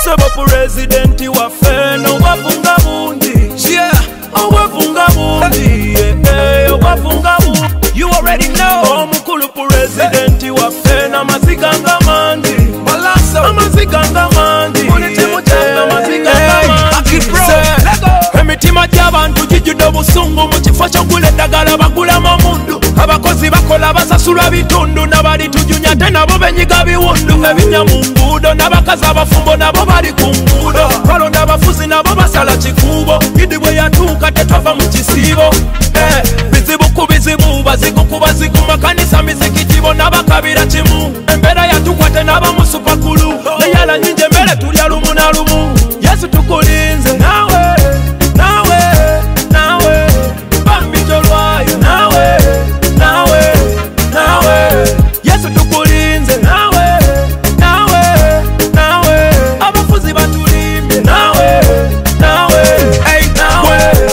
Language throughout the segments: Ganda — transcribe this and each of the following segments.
Sebo presidenti wa feno wafunga bundi. Yeah, Wafunga bundi. Wafunga bundi. you already know. Omukulu presidenti wa feno amaziganga mandi. Balaso, Amaziganga mandi. Mulitemu changa Amaziganga mandi. Akipro, lego. Emitima gy'abantu gijjudde obusungu mu kifo ky'okula eddagala bagulamu omundu. Abakozi bakola basasulwa bitundu n'abali tujunya ate nabo benyiga biwundu. Ebinnya mu nguudo n'abakazi abafumbo nabo bali ku nguudo. Balonda abafuzi nabo basala kikuubo. Idi bwe yatuuka tetwava mu kisiibo. Bizibu ku bizibu bazigu ku bazigu makanisa mizikiti bonna bakabira kimu. Embeera yatukwate n'abamu supakulu. Neyala nyingi emmere tulya lumu na lumu. Yesu tukulinze nawe. Yesu tukulinze nawe abafuzi batulimbe nawe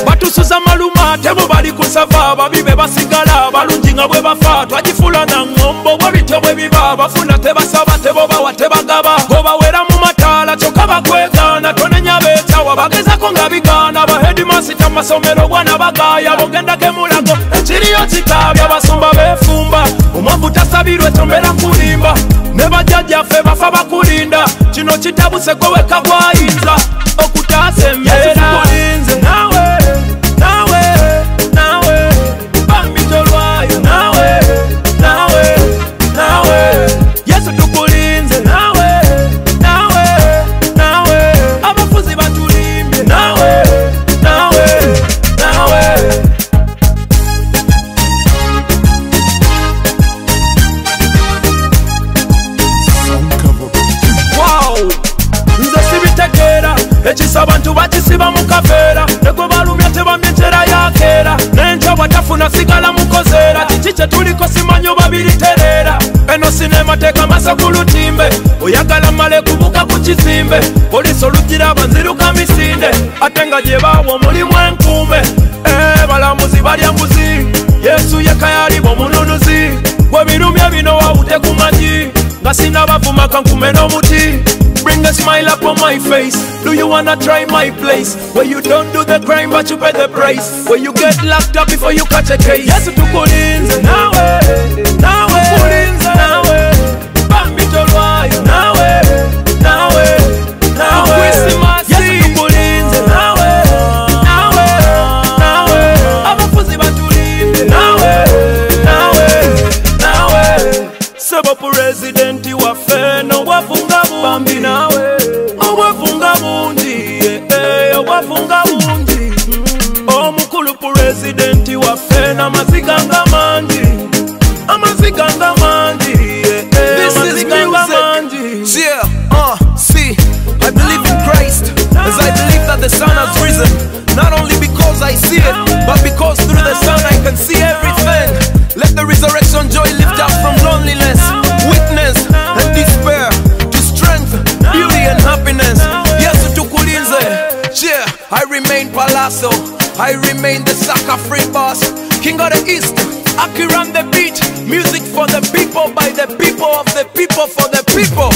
batusuza maluma tebo bali kusava ababibe basigala balungi nga bwe bafa twagifula na ngombo bwe bityo bwe biba bafuna tebasaba tebobawa tebagaba gobawera mu mataala kyokka bakwegana tonenya beetawa bagezako nga bigaana bahedimasita mu masomero bwana bagaaya bogendake mulago ekiriyo kikaabya basumba beefumba omwavu tasabirwe tomera kulimba ne bajjajjaffe bafa bakulinda kino kitabuse gwe weka gwayinza okutaasa embeera tukulinze nawe bambito lwayo nawe Yesu tukulinze nawe abafuzi batulimbye nawe nze sibitegeera ekisa abantu bakisiba mu kaveera nego balumya tebamye enkyera yakeera n'enkya bwatafuna sigala mukozeera kiki kye tuliko simanyi oba biritereera eno sinemateeka masa ku lutimbe oyagala male kubuka ku kizimbe poliisi olugira abanziruka misinde ate nga gye baawa omulimu enkuume balamuzi balya nguzi Yesu yekka yaliba omununuzi gwe birumya bino wawute ku magi nga sinabavuma kankume n'omuti. Bring a smile up on my face. Do you wanna try my place? Where you don't do the crime but you pay the price. Where you get locked up before you catch a case. Yesu tukulinze nawe bambito lwayo nawe Yesu tukulinze nawe abafuzi batulimbe nawe Sebo presidenti wa feno wafunga bambi nawe obwafunga bundi omukulu presidenti wa feno amaziganga mandi This is music. Yeah, see, I believe in Christ as I believe that the sun has risen. Not only because I see it, but because through the sun I can see everything. Let the resurrection joy lift us from loneliness, weakness, and despair to strength, beauty, and happiness. Yesu tukulinze. Yeah, I remain Palazzo. I remain the Saka free boss, king of the east. Akiram the beat, music for the people, by the people, of the people, for the people.